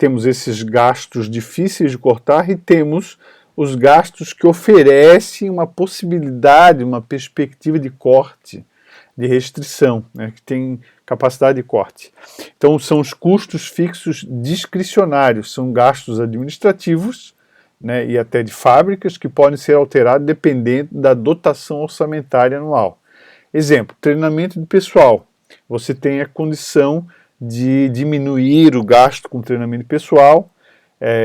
temos esses gastos difíceis de cortar e temos os gastos que oferecem uma possibilidade, uma perspectiva de corte, de restrição, né, que tem capacidade de corte. Então são os custos fixos discricionários, são gastos administrativos, né, e até de fábricas que podem ser alterados dependendo da dotação orçamentária anual. Exemplo, treinamento de pessoal. Você tem a condição de diminuir o gasto com treinamento pessoal,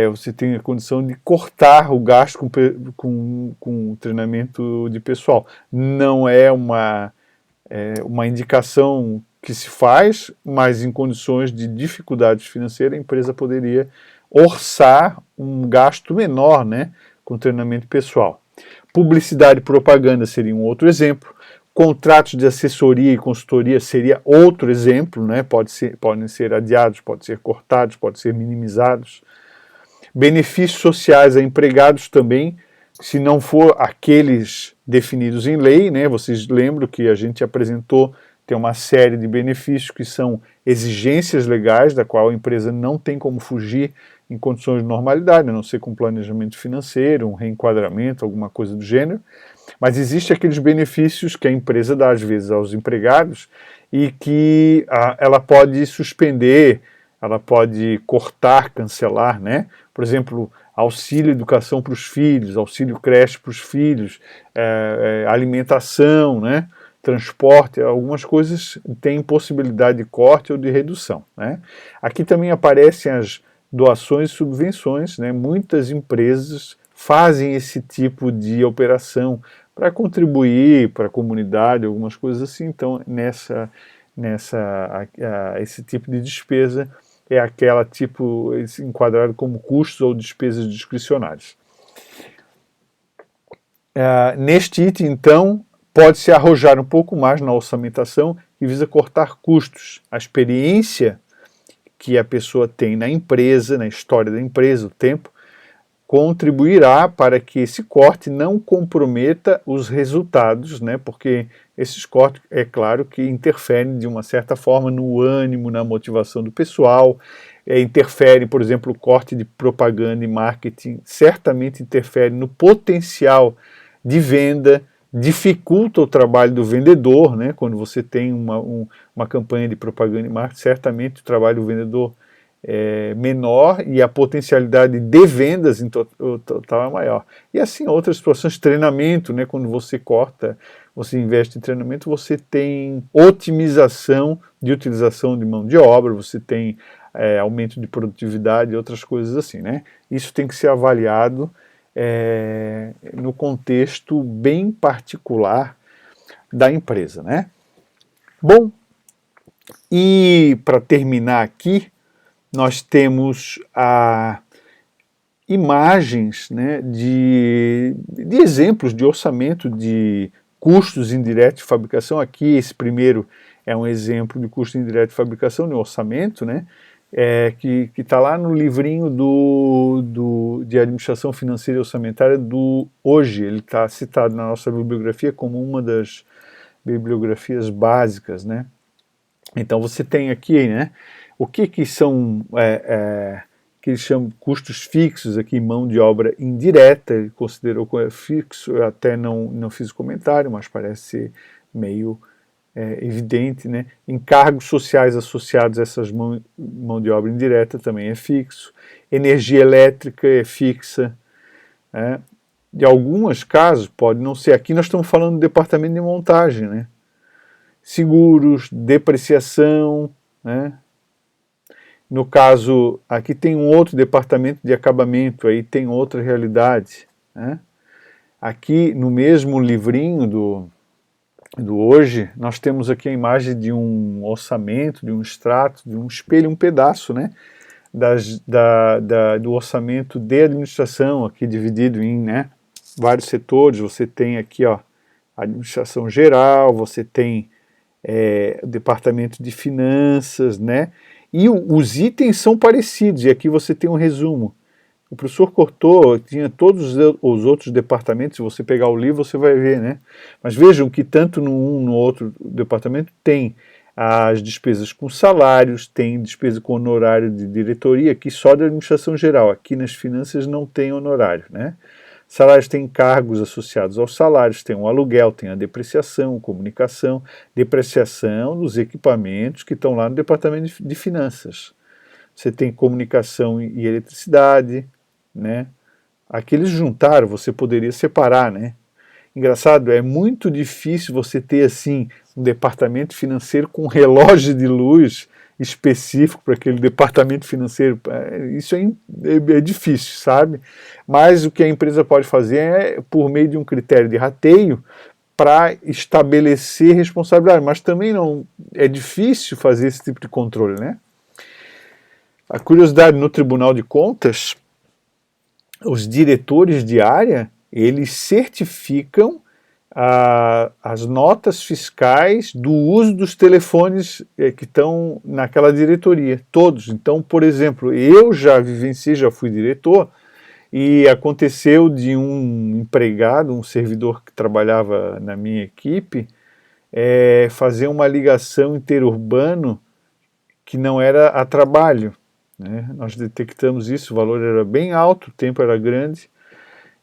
você tem a condição de cortar o gasto com treinamento de pessoal. Não é uma indicação que se faz, mas em condições de dificuldades financeiras a empresa poderia orçar um gasto menor, né, com treinamento pessoal. Publicidade e propaganda seria um outro exemplo. Contratos de assessoria e consultoria seria outro exemplo, né? Podem ser adiados, podem ser cortados, podem ser minimizados. Benefícios sociais a empregados também, se não for aqueles definidos em lei, né? Vocês lembram que a gente apresentou, tem uma série de benefícios que são exigências legais, da qual a empresa não tem como fugir em condições de normalidade, a não ser com planejamento financeiro, um reenquadramento, alguma coisa do gênero. Mas existem aqueles benefícios que a empresa dá às vezes aos empregados e que ela pode suspender, ela pode cortar, cancelar, né? Por exemplo, auxílio educação para os filhos, auxílio creche para os filhos, alimentação, né? Transporte, algumas coisas têm possibilidade de corte ou de redução, né? Aqui também aparecem as doações e subvenções, né? Muitas empresas fazem esse tipo de operação para contribuir para a comunidade, algumas coisas assim. Então, esse tipo de despesa é aquela tipo enquadrado como custos ou despesas discricionárias. Neste item, então, pode-se arrojar um pouco mais na orçamentação que visa cortar custos. A experiência que a pessoa tem na empresa, na história da empresa, o tempo, contribuirá para que esse corte não comprometa os resultados, né? Porque esses cortes, é claro, que interferem de uma certa forma no ânimo, na motivação do pessoal, interfere, por exemplo, o corte de propaganda e marketing, certamente interfere no potencial de venda, dificulta o trabalho do vendedor, né? Quando você tem uma campanha de propaganda e marketing, certamente o trabalho do vendedor menor e a potencialidade de vendas em total é maior. E assim outras situações, treinamento, né, quando você corta, você investe em treinamento, você tem otimização de utilização de mão de obra, você tem aumento de produtividade e outras coisas assim, né? Isso tem que ser avaliado no contexto bem particular da empresa, né? Bom, e para terminar aqui, nós temos imagens, né, de exemplos de orçamento de custos indiretos de fabricação. Aqui esse primeiro é um exemplo de custo indireto de fabricação, de orçamento, né, que está lá no livrinho de administração financeira e orçamentária do Hoje. Ele está citado na nossa bibliografia como uma das bibliografias básicas, né. Então você tem aqui, né, o que são, que eles chamam de custos fixos, aqui mão de obra indireta, ele considerou como fixo, eu até não fiz o comentário, mas parece ser meio evidente, né? Encargos sociais associados a essas mão de obra indireta também é fixo, energia elétrica é fixa, né? De alguns casos pode não ser, aqui nós estamos falando do departamento de montagem, né? Seguros, depreciação, né? No caso, aqui tem um outro departamento de acabamento, aí tem outra realidade, né? Aqui no mesmo livrinho do Hoje, nós temos aqui a imagem de um orçamento, de um extrato, de um espelho, um pedaço, né? Do orçamento de administração, aqui dividido em, né, vários setores. Você tem aqui, ó, a administração geral, você tem o departamento de finanças, né? E os itens são parecidos, e aqui você tem um resumo. O professor cortou, tinha todos os outros departamentos, se você pegar o livro você vai ver, né? Mas vejam que tanto no outro departamento tem as despesas com salários, tem despesa com honorário de diretoria, aqui só da administração geral, aqui nas finanças não tem honorário, né? Salários têm encargos associados aos salários, tem o aluguel, tem a depreciação, comunicação, depreciação dos equipamentos que estão lá no departamento de finanças. Você tem comunicação e eletricidade, né? Aqui eles juntaram, você poderia separar, né? Engraçado, é muito difícil você ter assim um departamento financeiro com relógio de luz específico para aquele departamento financeiro. Isso é difícil, sabe? Mas o que a empresa pode fazer é, por meio de um critério de rateio, para estabelecer responsabilidade. Mas também não é difícil fazer esse tipo de controle, né? A curiosidade, no Tribunal de Contas, os diretores de área, eles certificam as notas fiscais do uso dos telefones que estão naquela diretoria, todos. Então, por exemplo, eu já vivenciei, já fui diretor, e aconteceu de um empregado, um servidor que trabalhava na minha equipe, fazer uma ligação interurbano que não era a trabalho, né? Nós detectamos isso, o valor era bem alto, o tempo era grande,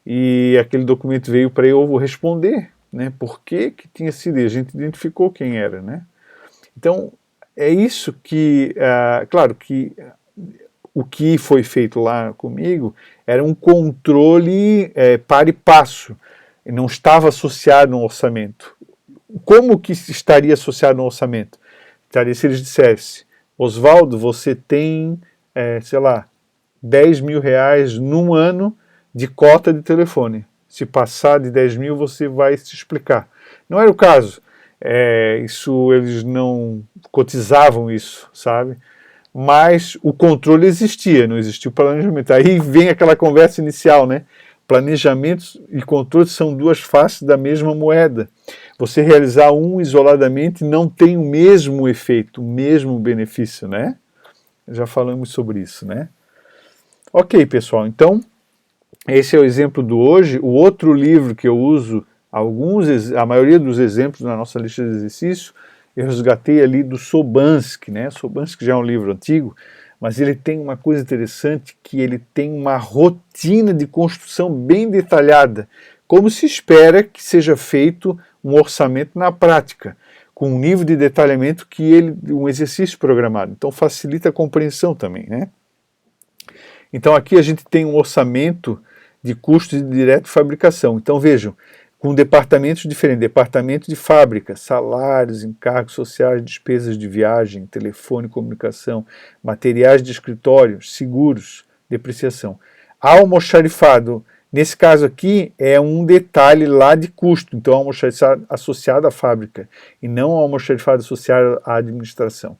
e aquele documento veio para eu responder, né, por que tinha sido, e a gente identificou quem era, né. Então, é isso que, claro que o que foi feito lá comigo era um controle para e passo, não estava associado no orçamento. Como que estaria associado no orçamento? Estaria se eles dissessem, Oswaldo, você tem, sei lá, 10 mil reais num ano de cota de telefone. Se passar de 10 mil, você vai se explicar. Não era o caso. Isso, eles não cotizavam isso, sabe? Mas o controle existia, não existia o planejamento. Aí vem aquela conversa inicial, né? Planejamento e controle são duas faces da mesma moeda. Você realizar um isoladamente não tem o mesmo efeito, o mesmo benefício, né? Já falamos sobre isso, né? Ok, pessoal, então esse é o exemplo do hoje. O outro livro que eu uso, a maioria dos exemplos na nossa lista de exercícios, eu resgatei ali do Sobansky, né? Sobansky já é um livro antigo, mas ele tem uma coisa interessante, que ele tem uma rotina de construção bem detalhada, como se espera que seja feito um orçamento na prática, com um nível de detalhamento um exercício programado. Então facilita a compreensão também, né? Então aqui a gente tem um orçamento de custos de direto fabricação. Então vejam, com departamentos diferentes, departamento de fábrica, salários, encargos sociais, despesas de viagem, telefone, comunicação, materiais de escritório, seguros, depreciação. Almoxarifado, nesse caso aqui, é um detalhe lá de custo, então almoxarifado associado à fábrica, e não almoxarifado associado à administração.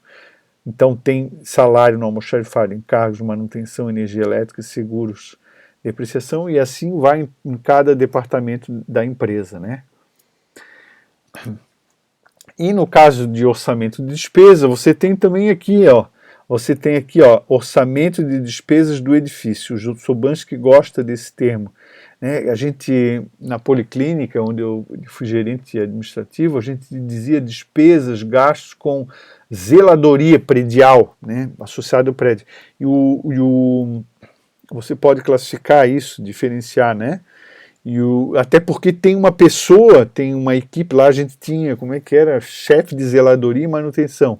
Então tem salário no almoxarifado, encargos de manutenção, energia elétrica, seguros, depreciação, e assim vai em cada departamento da empresa, né? E no caso de orçamento de despesa, você tem também aqui, orçamento de despesas do edifício. O Sobansky gosta desse termo, né? A gente, na policlínica, onde eu fui gerente administrativo, a gente dizia despesas, gastos com zeladoria predial, né? Associado ao prédio. Você pode classificar isso, diferenciar, né? Até porque tem uma pessoa, tem uma equipe lá, a gente tinha, como é que era? Chefe de zeladoria e manutenção.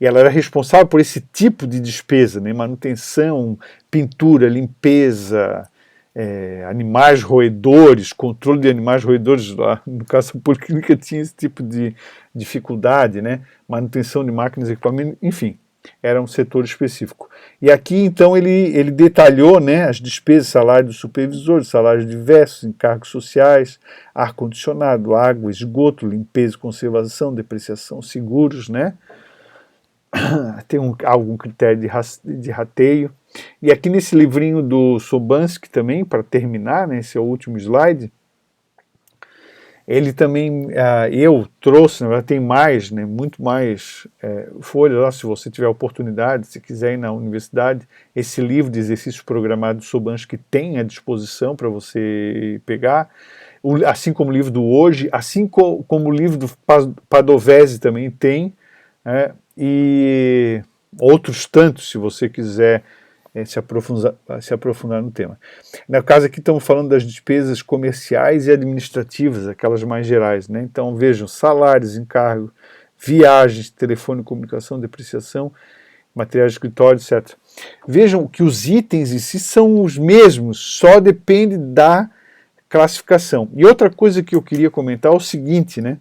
E ela era responsável por esse tipo de despesa, né? Manutenção, pintura, limpeza, animais roedores, controle de animais roedores. Lá, no caso da policlínica tinha esse tipo de dificuldade, né? Manutenção de máquinas e equipamentos, enfim. Era um setor específico. E aqui, então, ele detalhou, né, as despesas, salário do supervisor, salários diversos, encargos sociais, ar-condicionado, água, esgoto, limpeza e conservação, depreciação, seguros, né? Tem algum critério de rateio. E aqui nesse livrinho do Sobansky também, para terminar, né, esse é o último slide, ele também, eu trouxe, na verdade tem mais, né, muito mais folhas lá, se você tiver oportunidade, se quiser ir na universidade, esse livro de exercícios programados do Sobansky tem à disposição para você pegar, assim como o livro do Hoje, assim como o livro do Padovese também tem, e outros tantos, se você quiser se aprofundar no tema. No caso aqui estamos falando das despesas comerciais e administrativas, aquelas mais gerais, né? Então vejam, salários, encargo, viagens, telefone, comunicação, depreciação, materiais de escritório, etc. Vejam que os itens em si são os mesmos, só depende da classificação. E outra coisa que eu queria comentar é o seguinte, né?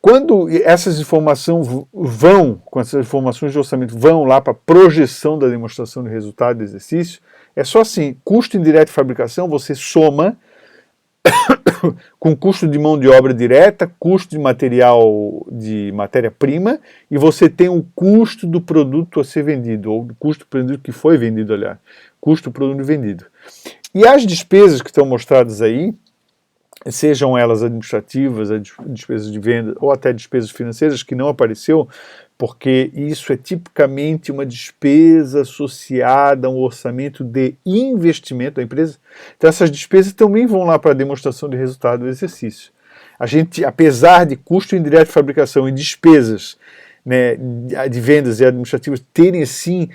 Quando essas informações com essas informações de orçamento vão lá para a projeção da demonstração de resultado do exercício, é só assim, custo indireto de fabricação, você soma com custo de mão de obra direta, custo de material, de matéria-prima, e você tem o custo do produto a ser vendido, ou o custo do produto que foi vendido, aliás, custo do produto vendido. E as despesas que estão mostradas aí, sejam elas administrativas, despesas de venda ou até despesas financeiras, que não apareceu, porque isso é tipicamente uma despesa associada a um orçamento de investimento da empresa. Então essas despesas também vão lá para a demonstração de resultado do exercício. A gente, apesar de custo indireto de fabricação e despesas, né, de vendas e administrativas terem assim,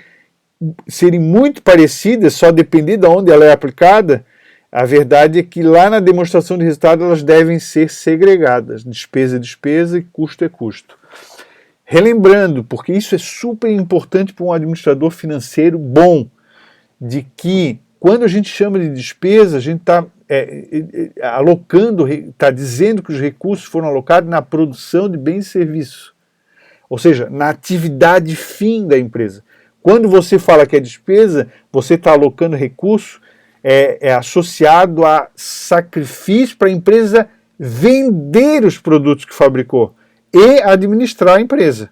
serem muito parecidas, só depender de onde ela é aplicada, a verdade é que lá na demonstração de resultado elas devem ser segregadas. Despesa é despesa e custo é custo. Relembrando, porque isso é super importante para um administrador financeiro bom, de que quando a gente chama de despesa, a gente está alocando, está dizendo que os recursos foram alocados na produção de bens e serviços. Ou seja, na atividade fim da empresa. Quando você fala que é despesa, você está alocando recurso associado a sacrifício para a empresa vender os produtos que fabricou e administrar a empresa,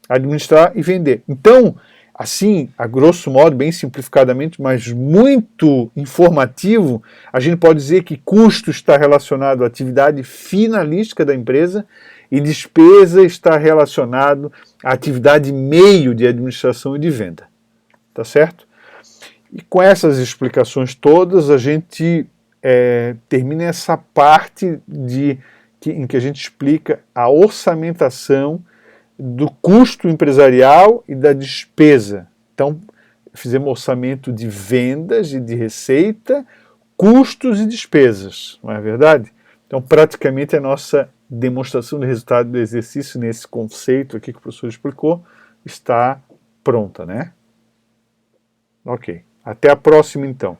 administrar e vender. Então, assim, a grosso modo, bem simplificadamente, mas muito informativo, a gente pode dizer que custo está relacionado à atividade finalística da empresa e despesa está relacionado à atividade meio de administração e de venda. Tá certo? E com essas explicações todas, a gente termina essa parte em que a gente explica a orçamentação do custo empresarial e da despesa. Então, fizemos orçamento de vendas e de receita, custos e despesas, não é verdade? Então, praticamente, a nossa demonstração de resultado do exercício, nesse conceito aqui que o professor explicou, está pronta, né? Ok. Até a próxima, então.